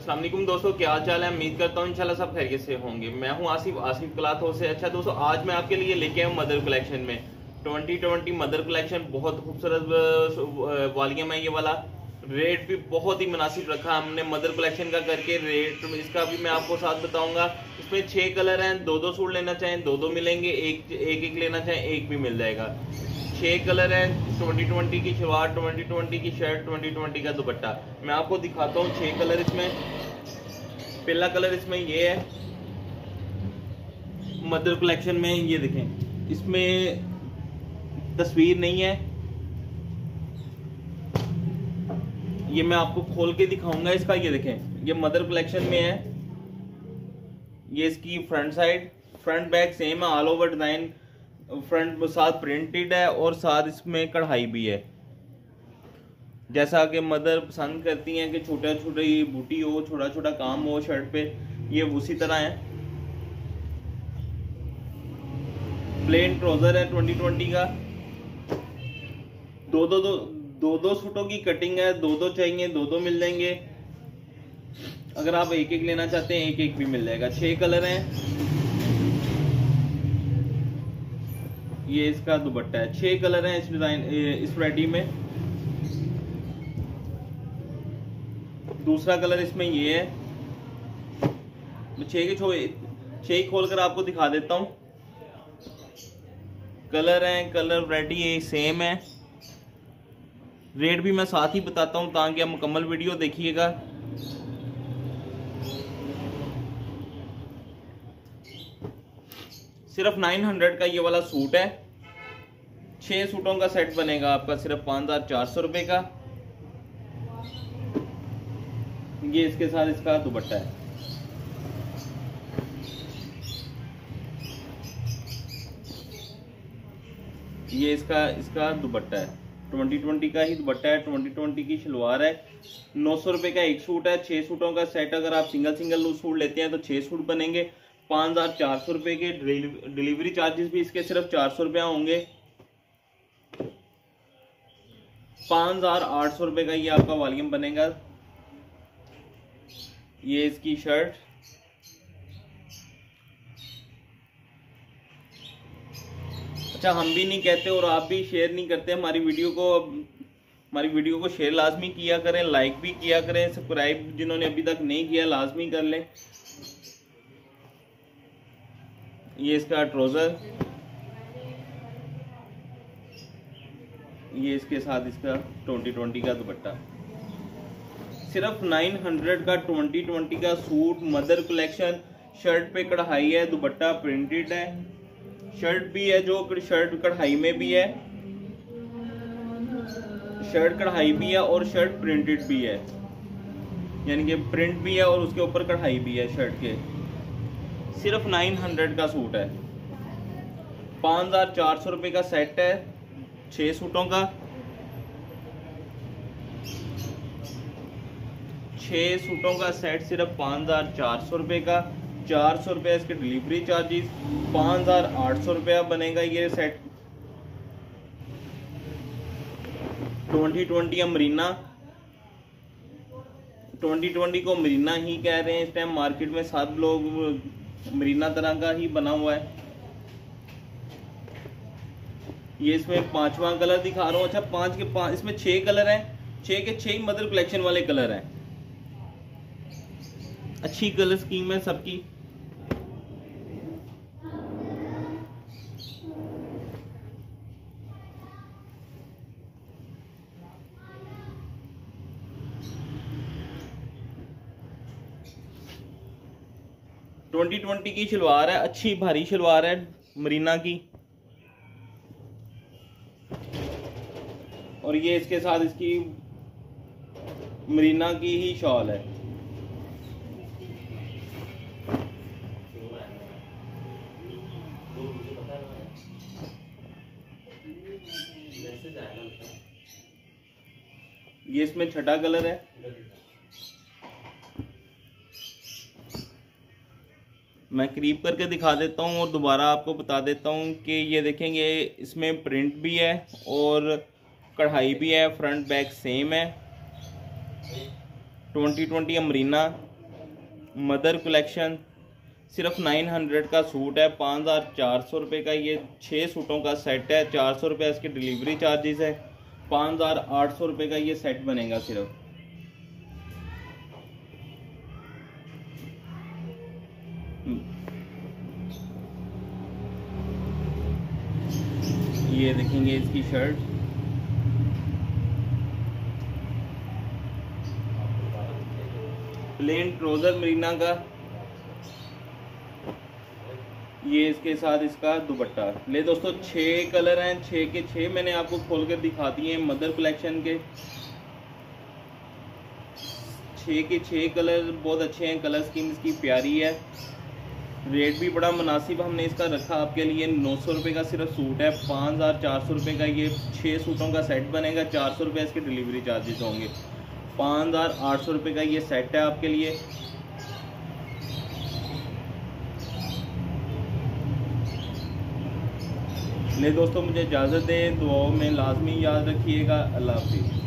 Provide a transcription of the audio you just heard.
अस्सलाम वालेकुम दोस्तों, क्या हाल चाल है। उम्मीद करता हूँ इंशाल्लाह सब खैरियत से होंगे। मैं हूँ आसिफ क्लॉथ हाउस से। अच्छा दोस्तों, आज मैं आपके लिए लेके आया हूँ मदर कलेक्शन में 2020 मदर कलेक्शन। बहुत खूबसूरत वॉल्यूम है ये वाला। रेट भी बहुत ही मुनासिब रखा हमने मदर कलेक्शन का करके। रेट इसका भी मैं आपको साथ बताऊंगा। इसमें 6 कलर हैं। दो सूट लेना चाहें दो मिलेंगे, एक लेना चाहें एक भी मिल जाएगा। 6 कलर हैं। 2020 की शलवार, 2020 की शर्ट, 2020 का दुपट्टा। मैं आपको दिखाता हूँ 6 कलर इसमें। पहला कलर इसमें ये है मदर कलेक्शन में। ये देखें, इसमें तस्वीर नहीं है, ये मैं आपको खोल के दिखाऊंगा इसका। ये देखें, ये मदर कलेक्शन में है। ये इसकी front side, front back same है, ऑल ओवर डिजाइन। फ्रंट साथ प्रिंटेड है और साथ इसमें कढ़ाई भी है। जैसा कि मदर पसंद करती हैं कि छोटा छोटा बूटी हो, छोटा छोटा काम हो शर्ट पे, ये उसी तरह है। प्लेन ट्राउजर है 2020 का। दो सूटों की कटिंग है। दो चाहिए दो मिल जाएंगे। अगर आप एक लेना चाहते हैं एक भी मिल जाएगा। 6 कलर हैं। ये इसका दुपट्टा है। 6 कलर हैं इस डिजाइन, इस वैरायटी में। दूसरा कलर इसमें ये है। मैं 6 ही खोलकर आपको दिखा देता हूं। कलर हैं, कलर वैरायटी ये सेम है। रेट भी मैं साथ ही बताता हूं ताकि आप मुकम्मल वीडियो देखिएगा। सिर्फ 900 का ये वाला सूट है। 6 सूटों का सेट बनेगा आपका सिर्फ 5400 रुपए का। ये इसके साथ इसका दुपट्टा है। ये इसका दुपट्टा है। 2020 का ही दुपट्टा है। 2020 की शलवार है। 900 रुपए का एक सूट है। 6 सूटों का सेट। अगर आप सिंगल सूट लेते हैं तो 6 सूट बनेंगे 5400 रुपए के। डिलीवरी चार्जेस भी इसके सिर्फ 400 रुपया होंगे। 5800 रुपए का ये आपका वॉल्यूम बनेगा। ये इसकी शर्ट। अच्छा, हम भी नहीं कहते और आप भी शेयर नहीं करते हमारी वीडियो को शेयर लाजमी किया करें, लाइक भी किया करें, सब्सक्राइब जिन्होंने अभी तक नहीं किया लाजमी कर लें। ये इसका ट्राउजर। ये इसके साथ इसका 2020 का दुपट्टा। सिर्फ 900 का 2020 का सूट मदर कलेक्शन। शर्ट पे कढ़ाई है, दुपट्टा प्रिंटेड है। शर्ट भी है जो शर्ट कढ़ाई में भी है। शर्ट कढ़ाई भी है और शर्ट प्रिंटेड भी है, यानी कि प्रिंट भी है और उसके ऊपर कढ़ाई भी है शर्ट के। सिर्फ 900 का सूट है। 5400 रुपए का सेट है 6 सूटों का। 6 सूटों का सेट सिर्फ 5400 रुपए का। 400 रुपये इसके डिलीवरी चार्जेस। 5800 रुपया बनेगा ये सेट। 2020 अमरीना, 2020 को मरीना ही कह रहे हैं इस टाइम। मार्केट में सब लोग मरीना तरह का ही बना हुआ है। ये इसमें 5वां कलर दिखा रहा हूँ। अच्छा, 5 के 5 इसमें 6 कलर हैं। 6 के 6 ही मदर कलेक्शन वाले कलर हैं। अच्छी कलर स्कीम है सबकी। ट्वेंटी 20 की शलवार है, अच्छी भारी शलवार है मरीना की। और ये इसके साथ इसकी मरीना की ही शॉल है। ये इसमें 6ठा कलर है। मैं करीब करके दिखा देता हूँ और दोबारा आपको बता देता हूँ कि ये देखेंगे इसमें प्रिंट भी है और कढ़ाई भी है। फ्रंट बैक सेम है। 2020 अमरीना मदर कलेक्शन सिर्फ 900 का सूट है, 5400 रुपये का ये 6 सूटों का सेट है। 400 रुपये इसके डिलीवरी चार्जेस है। 5800 रुपये का ये सेट बनेगा सिर्फ। ये देखेंगे इसकी शर्ट, प्लेन ट्राउजर मरीना का, ये इसके साथ इसका दुपट्टा। ले दोस्तों 6 कलर हैं, 6 के 6 मैंने आपको खोलकर दिखा दिए हैं मदर कलेक्शन के। 6 के 6 कलर बहुत अच्छे हैं, कलर स्कीम इसकी प्यारी है। रेट भी बड़ा मुनासिब हमने इसका रखा आपके लिए। 900 रुपये का सिर्फ सूट है। 5400 रुपये का ये 6 सूटों का सेट बनेगा। 400 रुपये इसके डिलीवरी चार्जेस होंगे। 5800 रुपये का ये सेट है आपके लिए। ले दोस्तों मुझे इजाज़त दें, दुआओं में लाजमी याद रखिएगा। अल्लाह हाफिज़।